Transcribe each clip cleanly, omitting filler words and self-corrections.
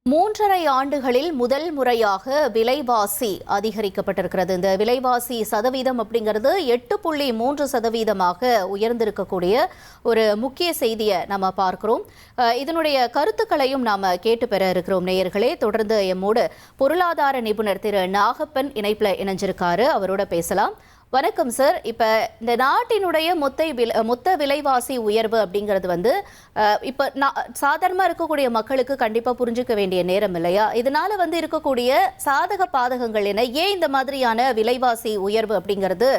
3.5 ஆண்டுகளில் முதல் முறையாக விலைவாசி அதிகரிக்கப்பட்டிருக்கிறது. இந்த விலைவாசி சதவீதம் அப்படிங்கிறது 8.3% உயர்ந்திருக்கக்கூடிய ஒரு முக்கிய செய்தியை நம்ம பார்க்கிறோம். இதனுடைய கருத்துக்களையும் நாம கேட்டு பெற இருக்கிறோம் நேயர்களே. தொடர்ந்து எம்மோடு பொருளாதார நிபுணர் திரு நாகப்பன் இணைப்புல இணைஞ்சிருக்காரு. அவரோட பேசலாம். வணக்கம் சார். இப்ப இந்த நாட்டினுடைய மொத்த விலைவாசி உயர்வு அப்படிங்கிறது இப்ப சாதாரணமா இருக்கக்கூடிய மக்களுக்கு கண்டிப்பா புரிஞ்சுக்க வேண்டிய நேரம் இல்லையா? இதனால இருக்கக்கூடிய சாதக பாதகங்கள் என்ன? ஏன் இந்த மாதிரியான விலைவாசி உயர்வு அப்படிங்கிறது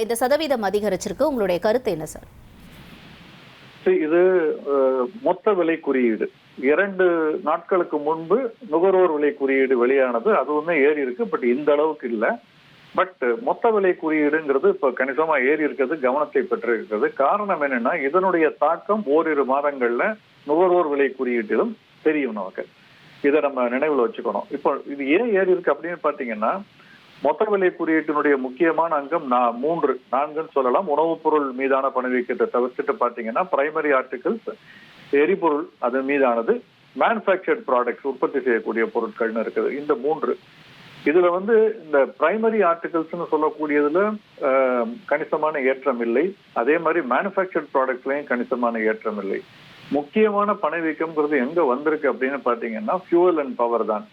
இந்த சதவீதம் அதிகரிச்சிருக்கு? உங்களுடைய கருத்து என்ன சார்? இது மொத்த விலை குறியீடு 2 நாட்களுக்கு முன்பு நுகர்வோர் விலை குறியீடு வெளியானது. அதுவுமே ஏறி இருக்கு, பட் இந்த அளவுக்கு இல்லை. பட் மொத்த விலை குறியீடுங்கிறது இப்ப கணிசமா ஏறி இருக்கிறது, கவனத்தை பெற்றிருக்கிறது. காரணம் என்னன்னா, இதனுடைய தாக்கம் ஓரிரு மாதங்கள்ல நுகர்வோர் விலை குறியீட்டிலும் தெரியும் நமக்கு. இதை நம்ம நினைவுல வச்சுக்கணும். இப்போ இது ஏன் ஏறி இருக்கு அப்படின்னு பாத்தீங்கன்னா, மொத்த விலை குறியீட்டினுடைய முக்கியமான அங்கம் 4 சொல்லலாம். உணவுப் பொருள் மீதான பணவீக்கத்தை தவிர்த்துட்டு பாத்தீங்கன்னா, பிரைமரி ஆர்டிகிள்ஸ், எரிபொருள் அது மீதானது, மேனுஃபேக்சர்ட் ப்ராடக்ட்ஸ் உற்பத்தி செய்யக்கூடிய பொருட்கள்னு இருக்குது. இந்த 3 இதுல இந்த பிரைமரி ஆர்டிகிள்ஸ்னு சொல்லக்கூடியதுல கணிசமான ஏற்றம் இல்லை. அதே மாதிரி மேனுஃபேக்சர்ட் ப்ராடக்ட்லயும் கணிசமான ஏற்றம் இல்லை. முக்கியமான பணவீக்கம்ங்கிறது எங்க வந்திருக்கு அப்படின்னு பாத்தீங்கன்னா, ஃபியூவல் அண்ட் பவர் தான்.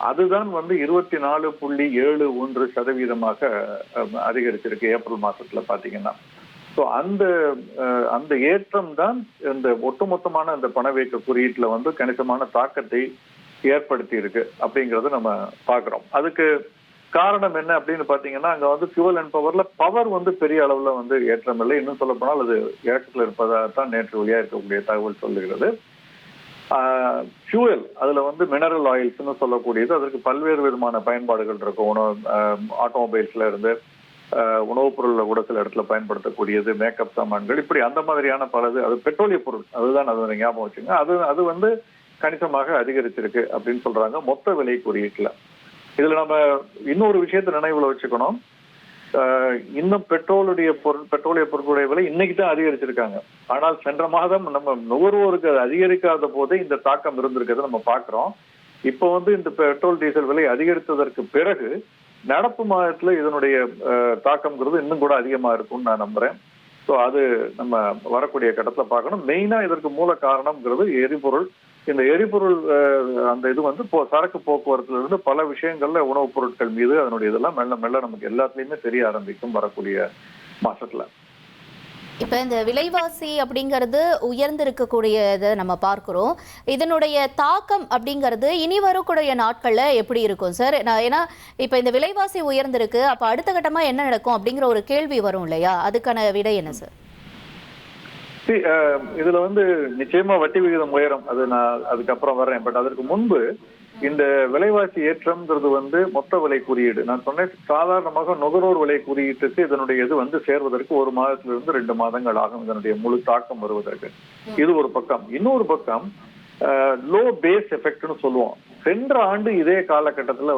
அதுதான் 24.71% அதிகரிச்சிருக்கு ஏப்ரல் மாசத்துல பாத்தீங்கன்னா. ஸோ அந்த ஏற்றம் தான் இந்த ஒட்டுமொத்தமான அந்த பணவீக்க குறியீட்டுல கணிசமான தாக்கத்தை ஏற்படுத்தி இருக்கு அப்படிங்கறத நம்ம பாக்குறோம். அதுக்கு காரணம் என்ன அப்படின்னு பாத்தீங்கன்னா, அங்க ஃபியூவல் அண்ட் பவர்ல பவர் பெரிய அளவுல ஏற்றம் இல்லை. இன்னும் சொல்ல போனால் அது இறக்கத்துல இருப்பதான் நேற்று வெளியா இருக்கக்கூடிய தகவல் சொல்லுகிறது. ஃபியூவல் அதுல மினரல் ஆயில்ஸ்னு சொல்லக்கூடியது, அதற்கு பல்வேறு விதமான பயன்பாடுகள் இருக்கும். ஆட்டோமொபைல்ஸ்ல இருந்து உணவுப் பொருள்ல கூட சில இடத்துல பயன்படுத்தக்கூடியது, மேக்கப் சாமான்கள், இப்படி அந்த மாதிரியான பலது. அது பெட்ரோலிய பொருள், அதுதான் அது ஞாபகம் வச்சுங்க. அது கணிசமாக அதிகரிச்சிருக்கு அப்படின்னு சொல்றாங்க மொத்த விலை குறியீட்டுல. இதுல நம்ம இன்னொரு விஷயத்த நினைவுல வச்சுக்கணும். இன்னும் பெட்ரோலிய பொருட்களுடைய விலை இன்னைக்கு தான் அதிகரிச்சிருக்காங்க. ஆனால் சென்ற மாதம் நம்ம நுகர்வோருக்கு அதிகரிக்காத போதே இந்த தாக்கம் இருந்திருக்கிறத நம்ம பாக்குறோம். இப்போ இந்த பெட்ரோல் டீசல் விலை அதிகரித்ததற்கு பிறகு நடப்பு மாதத்துல இதனுடைய தாக்கம்ங்கிறது இன்னும் கூட அதிகமா இருக்கும்னு நான் நம்புறேன். ஸோ அது நம்ம வரக்கூடிய கட்டத்துல பார்க்கணும். மெயினா இதற்கு மூல காரணம்ங்கிறது எரிபொருள். இந்த எரிபொருள் அந்த இது சரக்கு போக்குவரத்துல இருந்து பல விஷயங்கள்ல உணவுப் பொருட்கள் மீது அதனுடைய இதெல்லாம் மெல்ல மெல்ல நமக்கு எல்லாத்துலயுமே தெரிய ஆரம்பிக்கும் வரக்கூடிய மாசத்துல. இப்ப இந்த விலைவாசி அப்படிங்கிறது உயர்ந்திருக்கக்கூடியதை நம்ம பார்க்கிறோம். இதனுடைய தாக்கம் அப்படிங்கிறது இனி வரக்கூடிய நாட்கள்ல எப்படி இருக்கும் சார்? ஏன்னா இப்ப இந்த விலைவாசி உயர்ந்திருக்கு, அப்ப அடுத்த கட்டமா என்ன நடக்கும் அப்படிங்கிற ஒரு கேள்வி வரும் இல்லையா? அதுக்கான விடை என்ன சார்? இதுல நிச்சயமா வட்டி விகிதம் உயரும், அது நான் அதுக்கப்புறம் வர்றேன். பட் அதற்கு முன்பு இந்த விலைவாசி ஏற்றம்ங்கிறது மொத்த விலை குறியீடு நான் சொன்னேன். சாதாரணமாக நுகர்வோர் விலை குறியீட்டுக்கு இதனுடைய இது சேர்வதற்கு 1 மாதத்திலிருந்து 2 மாதங்கள் ஆகும், இதனுடைய முழு தாக்கம் வருவதற்கு. இது ஒரு பக்கம். இன்னொரு பக்கம் லோ பேஸ் எஃபெக்ட்னு சொல்லுவோம். சென்ற ஆண்டு இதே காலகட்டத்துல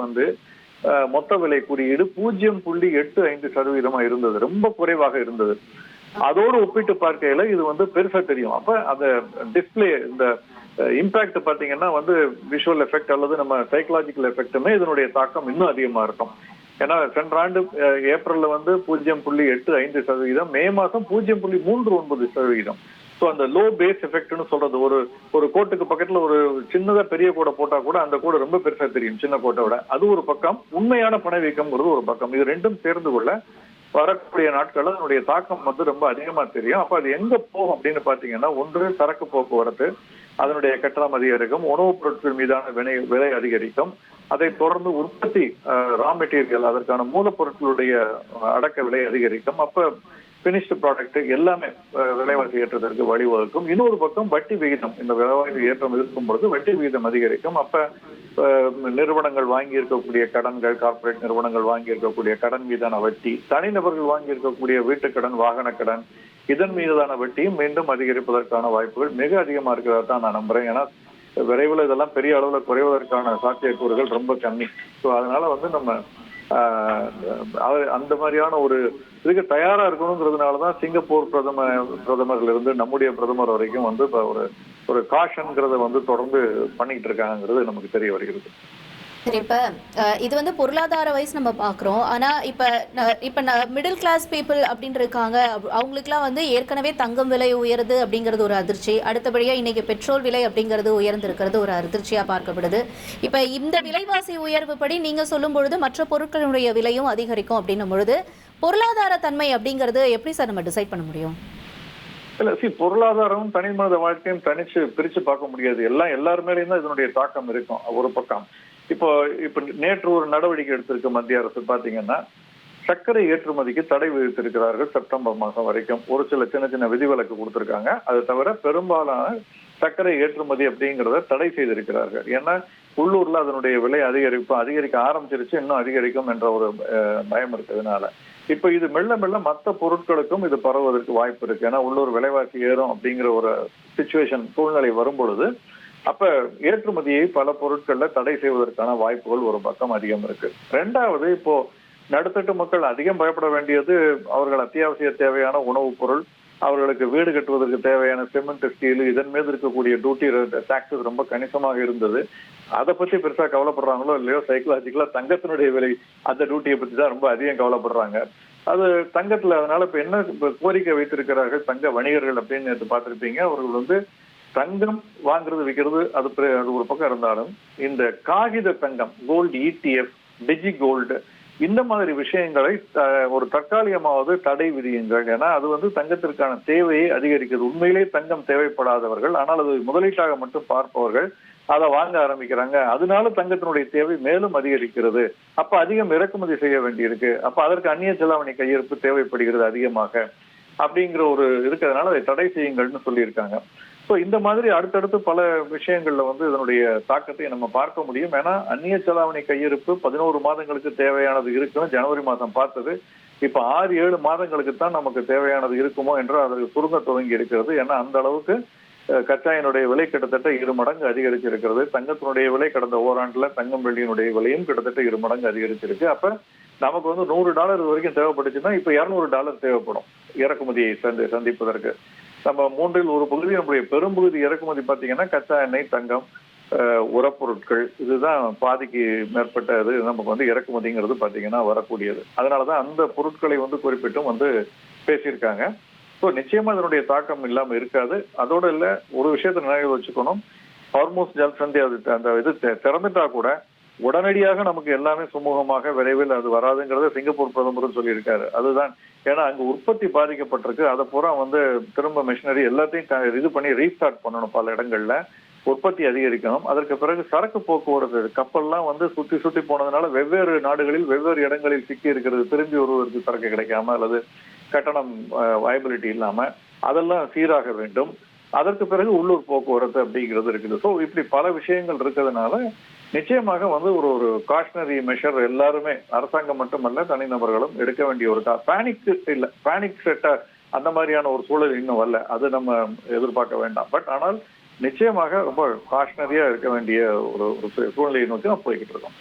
மொத்த விலை குறியீடு 0.85% இருந்தது, ரொம்ப குறைவாக இருந்தது. அதோடு ஒப்பிட்டு பார்க்கையில இது பெருசா தெரியும். அப்ப அந்த டிஸ்பிளே இந்த இம்பாக்ட் பாத்தீங்கன்னா விஷுவல் எஃபெக்ட் அல்லது நம்ம சைக்கலாஜிக்கல் எஃபெக்டுமே இதனுடைய தாக்கம் இன்னும் அதிகமா இருக்கும். ஏன்னா சென்ற ஆண்டு ஏப்ரல்ல 0.85%, மே மாசம் 0.39%. ஸோ அந்த லோ பேஸ் எஃபெக்ட்னு சொல்றது, ஒரு கோட்டுக்கு பக்கத்துல ஒரு சின்னதா பெரிய கோடை போட்டா கூட அந்த கோடு ரொம்ப பெருசா தெரியும் சின்ன கோட்டை விட. அது ஒரு பக்கம். உண்மையான பணவீக்கம்ங்கிறது ஒரு பக்கம். இது ரெண்டும் சேர்ந்து கொள்ள வரக்கூடிய நாட்கள்ல அதனுடைய தாக்கம் ரொம்ப அதிகமா தெரியும். அப்ப அது எங்க போகும் அப்படின்னு பாத்தீங்கன்னா, ஒன்று சரக்கு போக்குவரத்து, அதனுடைய கட்டணம் அதிகரிக்கும், உணவுப் பொருட்கள் மீதான விலை அதிகரிக்கும், அதை தொடர்ந்து உற்பத்தி ரா மெட்டீரியல், அதற்கான மூலப்பொருட்களுடைய அடக்க விலை அதிகரிக்கும். அப்ப பினிஷ்டு ப்ராடக்ட் எல்லாமே விலைவாசி ஏற்றத்திற்கு வழிவகுக்கும். இன்னொரு பக்கம் வட்டி விகிதம், இந்த விலைவாசி ஏற்றம் இருக்கும் பொழுது வட்டி விகிதம் அதிகரிக்கும். அப்ப நிறுவனங்கள் வாங்கி இருக்கக்கூடிய கடன்கள், கார்பரேட் நிறுவனங்கள் வாங்கி இருக்கக்கூடிய கடன் மீதான வட்டி, தனிநபர்கள் வாங்கி இருக்கக்கூடிய வீட்டுக்கடன், வாகன கடன், இதன் மீதான வட்டியும் மீண்டும் அதிகரிப்பதற்கான வாய்ப்புகள் மிக அதிகமா இருக்கிறதா தான் நான் நம்புறேன். ஏன்னா விரைவில் இதெல்லாம் பெரிய அளவுல குறைவதற்கான சாத்தியக்கூறுகள் ரொம்ப கம்மி. ஸோ அதனால நம்ம அந்த மாதிரியான ஒரு இதுக்கு தயாரா இருக்கணுங்கிறதுனாலதான் சிங்கப்பூர் பிரதமர்ல இருந்து நம்முடைய பிரதமர் வரைக்கும் இப்ப ஒரு காஷன்ங்கிறத வந்து தொடர்ந்து பண்ணிக்கிட்டு இருக்காங்கிறது நமக்கு தெரிய வருகிறது. சரி, இப்ப இது வந்து பொருளாதார வைஸ் நம்ம பார்க்குறோம். ஆனா இப்ப மிடில் கிளாஸ் பீப்புள் அப்படின்னு இருக்காங்க. அவங்களுக்குலாம் வந்து ஏற்கனவே தங்கம் விலை உயருது அப்படிங்கிறது ஒரு அதிர்ச்சி. அடுத்தபடியா இன்னைக்கு பெட்ரோல் விலை அப்படிங்கிறது உயர்ந்திருக்கிறது ஒரு அதிர்ச்சியா பார்க்கப்படுது. இப்ப இந்த விலைவாசி உயர்வு படி நீங்க சொல்லும் பொழுது மற்ற பொருட்களுடைய விலையும் அதிகரிக்கும் அப்படின்னும் பொழுது பொருளாதார தன்மை அப்படிங்கிறது எப்படி சார் நம்ம டிசைட் பண்ண முடியும்? இல்ல பொருளாதாரமும் தனி மனித வாழ்க்கையும் தனிச்சு பிரிச்சு பார்க்க முடியாது. எல்லார் மேலேயும் தான் இதனுடைய தாக்கம் இருக்கும். ஒரு பக்கம் இப்போ நேற்று ஒரு நடவடிக்கை எடுத்திருக்க மத்திய அரசு பாத்தீங்கன்னா, சர்க்கரை ஏற்றுமதிக்கு தடை விதித்திருக்கிறார்கள் செப்டம்பர் மாதம் வரைக்கும். ஒரு சில சின்ன சின்ன விதிவிலக்கு கொடுத்திருக்காங்க. அது தவிர பெரும்பாலான சர்க்கரை ஏற்றுமதி அப்படிங்கிறத தடை செய்திருக்கிறார்கள். ஏன்னா உள்ளூர்ல அதனுடைய விலை அதிகரிக்க ஆரம்பிச்சிருச்சு, இன்னும் அதிகரிக்கும் என்ற ஒரு பயம் இருக்கிறதுனால இப்ப இது மெல்ல மெல்ல மற்ற பொருட்களுக்கும் இது பரவுவதற்கு வாய்ப்பு இருக்கு. ஏன்னா உள்ளூர் விலைவாசி ஏறும் அப்படிங்கிற ஒரு சூழ்நிலை வரும் பொழுது அப்ப ஏற்றுமதியை பல பொருட்கள்ல தடை செய்வதற்கான வாய்ப்புகள் ஒரு பக்கம் அதிகம் இருக்கு. ரெண்டாவது, இப்போ நடுத்தட்டு மக்கள் அதிகம் பயப்பட வேண்டியது அவர்கள் அத்தியாவசிய தேவையான உணவுப் பொருள், அவர்களுக்கு வீடு கட்டுவதற்கு தேவையான சிமெண்ட், ஸ்டீல், இதன் மீது இருக்கக்கூடிய டியூட்டி டாக்ஸஸ் ரொம்ப கணிசமாக இருந்தது. அதை பத்தி பெருசா கவலைப்படுறாங்களோ இல்லையோ, சைக்கலாஜிக்கலா தங்கத்தினுடைய விலை அந்த டியூட்டியை பத்தி தான் ரொம்ப அதிகம் கவலைப்படுறாங்க. அது தங்கத்துல அதனால இப்ப என்ன கோரிக்கை வைத்திருக்கிறார்கள் தங்க வணிகர்கள் அப்படின்னு பார்த்திருப்பீங்க. அவர்கள் வந்து தங்கம் வாங்குறது விற்கிறது அது ஒரு பக்கம் இருந்தாலும் இந்த காகித தங்கம், கோல்டு ETF, டிஜி கோல்டு, இந்த மாதிரி விஷயங்களை ஒரு தற்காலிகமாவது தடை விதியுங்கள். ஏன்னா அது வந்து தங்கத்திற்கான தேவையை அதிகரிக்கிறது. உண்மையிலே தங்கம் தேவைப்படாதவர்கள், ஆனால் அது முதலீட்டாக மட்டும் பார்ப்பவர்கள் அதை வாங்க ஆரம்பிக்கிறாங்க. அதனால தங்கத்தினுடைய தேவை மேலும் அதிகரிக்கிறது. அப்ப அதிகம் இறக்குமதி செய்ய வேண்டியிருக்கு. அப்ப அதற்கு அந்நிய செலாவணி கையிருப்பு தேவைப்படுகிறது அதிகமாக அப்படிங்கிற ஒரு இருக்கிறதுனால அதை தடை செய்யுங்கள்னு சொல்லியிருக்காங்க. ஸோ இந்த மாதிரி அடுத்தடுத்து பல விஷயங்கள்ல வந்து இதனுடைய தாக்கத்தை நம்ம பார்க்க முடியும். ஏன்னா அந்நிய செலாவணி கையிருப்பு 11 மாதங்களுக்கு தேவையானது இருக்குன்னு ஜனவரி மாதம் பார்த்தது. இப்ப 6-7 மாதங்களுக்கு தான் நமக்கு தேவையானது இருக்குமோ என்று அது சுருங்க துவங்கி இருக்கிறது. ஏன்னா அந்த அளவுக்கு கச்சாயினுடைய விலை கிட்டத்தட்ட 2 மடங்கு அதிகரிச்சிருக்கிறது. தங்கத்தினுடைய விலை கடந்த ஓராண்டுல தங்கம் வெள்ளியினுடைய விலையும் கிட்டத்தட்ட 2 மடங்கு அதிகரிச்சிருக்கு. அப்ப நமக்கு வந்து $100 வரைக்கும் தேவைப்பட்டுச்சுன்னா இப்ப $200 தேவைப்படும் இறக்குமதியை சந்திப்பதற்கு. நம்ம 1/3 பகுதி நம்முடைய பெரும்பகுதி இறக்குமதி பார்த்தீங்கன்னா கச்சா எண்ணெய், தங்கம், உரப்பொருட்கள், இதுதான் பாதிக்கு மேற்பட்டது நமக்கு வந்து இறக்குமதிங்கிறது பார்த்தீங்கன்னா வரக்கூடியது. அதனாலதான் அந்த பொருட்களை வந்து குறிப்பிட்டும் வந்து பேசியிருக்காங்க. ஸோ நிச்சயமா இதனுடைய தாக்கம் இல்லாம இருக்காது. அதோட இல்ல, ஒரு விஷயத்த நினைவு வச்சுக்கணும், ஹார்மோஸ் ஜலசந்தி அந்த இது திறந்துட்டா கூட உடனடியாக நமக்கு எல்லாமே சுமூகமாக விரைவில் அது வராதுங்கிறத சிங்கப்பூர் பிரதமரும் சொல்லியிருக்காரு. அதுதான், ஏன்னா அங்க உற்பத்தி பாதிக்கப்பட்டிருக்கு. அதை பூரா வந்து திரும்ப மிஷினரி எல்லாத்தையும் இது பண்ணி ரீஸ்டார்ட் பண்ணணும். பல இடங்கள்ல உற்பத்தி அதிகரிக்கணும். அதற்கு பிறகு சரக்கு போக்குவரத்து, கப்பல்லாம் வந்து சுத்தி போனதுனால வெவ்வேறு நாடுகளில் வெவ்வேறு இடங்களில் சிக்கி இருக்கிறது. திரும்பி ஒருவருக்கு சரக்கு கிடைக்காம அல்லது கட்டணம் வயபிலிட்டி இல்லாம அதெல்லாம் சீராக வேண்டும். அதற்கு பிறகு உள்ளூர் போக்குவரத்து அப்படிங்கிறது இருக்குது. ஸோ இப்படி பல விஷயங்கள் இருக்கிறதுனால நிச்சயமாக வந்து ஒரு காஷனரி மெஷர் எல்லாருமே, அரசாங்கம் மட்டுமல்ல தனிநபர்களும் எடுக்க வேண்டிய ஒரு பேனிக் செட்டா அந்த மாதிரியான ஒரு சூழல் இன்னும் வரல. அது நம்ம எதிர்பார்க்க வேண்டாம். பட் ஆனால் நிச்சயமாக ரொம்ப காஷனரியா இருக்க வேண்டிய ஒரு சூழ்நிலையை நோக்கி நம்ம போய்கிட்டு இருக்கோம்.